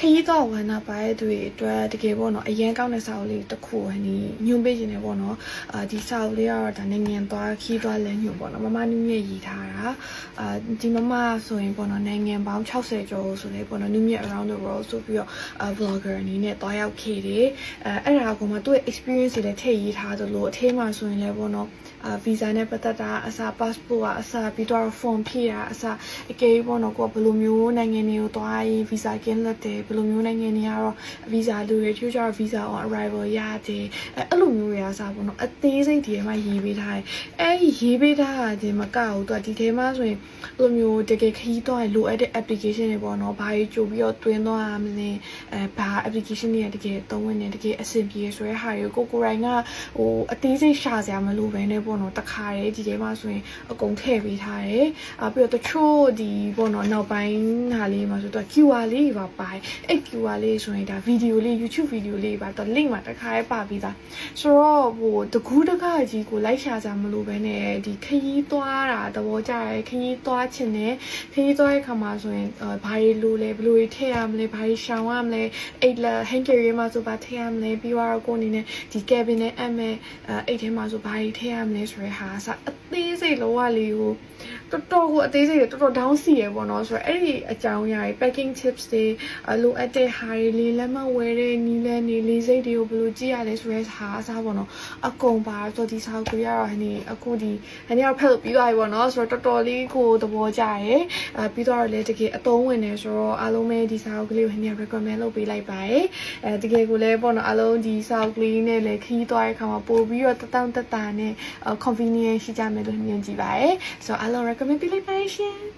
ခရီးတော့ဝမ်းနာပါရဲ့သူတွေအတွက်တကယ်ပေါ့နော်အရင်ကောင်းတဲ့စာအုပ်လေးတစ်ခုဟိုညွှန်ပေးခြင်းနဲ့ပေါ့နော်ဒီစာအုပ်လေးကတော့ဒါနိုင်ငံသွားခီးသွားလဲညွှန်ပေါ့နော်မမနည်းနည်းရေးထားတာဒီမမဆိုရင်ပေါ့နော်နိုင်ငံပေါင်း60ကျော်ဆိုလဲပေါ့နော်နည်းနည်း around the world ဆိုပြီးတော့ vlogger အနေနဲ့တွားရောက်ခဲ့တယ်အဲ့ဒါကမှသူ့ရဲ့ experience တွေလည်းထည့်ရေးထားသလိုအထဲမှာဆိုရင်လည်းပေါ့နော်visa နဲ့ပတ်သက်တာအစား passport အစားပြီးတော့ form ဖြည့်တာအစားအကယ်ပေါ့နော်ကိုကဘယ်လိုမျိုးနိုင်ငံတွေကိုသွားရင် visa ကင်းလက်တယ်ဘယ်လိုမျိုးနိုင်ငံတွေကတော့ visa လူတွေသူကျတော့ visa on arrival ရတယ်အဲ့လိုမျိုးတွေအစားပေါ့နော်အသေးစိတ်တွေမှာရေးပေးထားတယ်အဲ့ရေးပေးထားတာဒီမကဘူးသူကဒီထဲမှာဆိုရင်ဘယ်လိုမျိုးတကယ်ခရီးသွားရင်လိုအပ်တဲ့ application တွေပေါ့နော်ဘာကြီးကြိုပြီးတော့တွင်းသွားရမလဲဘာ application တွေကတကယ်သုံးဝင်နေတကယ်အဆင်ပြေဆိုတဲ့ဟာတွေကိုကိုရိုင်းကဟိုအသေးစိတ်ရှာစရာမလိုဘဲနဲ့ပေါ့နော်တခါတည်းဒီထဲမှာဆိုရင်အကုန်ထည့်ပေးထားတယ်ပြီးတော့တချို့ဒီပေါ့နော်နောက်ပိုင်းဟာလေးမှာဆိုတော့ QR လေးပါပါတယ်အဲ့ QR လေးဆိုရင်ဒါ video လေး YouTube video လေးပါတော့ link မှာတခါရဲပါပြီးသားဆိုတော့ဟိုတကူးတကကြီးကိုလိုက်ရှာစရာမလိုဘဲနဲ့ဒီခရီးသွားတာသဘောကျတယ်ခရီးသွားချင်တယ်ခရီးသွားတဲ့ခါမှာဆိုရင်ဘာတွေလိုလဲဘယ်လိုတွေထည့်ရမလဲဘာတွေရှောင်ရမလဲအဲ့လာ hand carry မှာဆိုဘာထည့်ရမလဲပြီးတော့ကိုအနေနဲ့ဒီ cabin နဲ့အမဲ့အဲ့ထဲမှာဆိုဘာတွေထည့်ရမလဲဆိုရဲဟာအသေးစိတ်လောကလေးကိုတော်တော်ကိုအသေးစိတ်တော်တော် down စီရပေါ့နော်ဆိုတော့အဲ့ဒီအကြောင်းအရာတွေ packing tips တွေလိုအပ်တဲ့ဟာတွေလေးလက်မဝဲတဲ့နီးလန်းနေလေးစိတ်တွေကိုဘယ်လိုကြည့်ရလဲဆိုရဲဟာအစားပေါ့နော်အကုန်ပါဆိုဒီစာကိုရတော့ဟိအခုဒီဟိကတော့ဖက်လို့ပြီးသွားပြီပေါ့နော်ဆိုတော့တော်တော်လေးကိုသဘောကျတယ်ပြီးတော့လည်းတကယ်အသုံးဝင်နေဆိုတော့အားလုံးပဲဒီစာအုပ်ကလေးကိုဟိက recommend လုပ်ပေးလိုက်ပါတယ်တကယ်ကိုလည်းပေါ့နော်အားလုံးဒီစာအုပ်ကလေးနဲ့လည်းခရီးသွားတဲ့ခါမှာပို့ပြီးတော့တတောင့်တတာနဲ့ convenient ရှိကြမယ်လို့မြင်ကြည့်ပါတယ်ဆိုတော့အားလုံး recommend ပေးလိုက်ပါတယ်ရှင်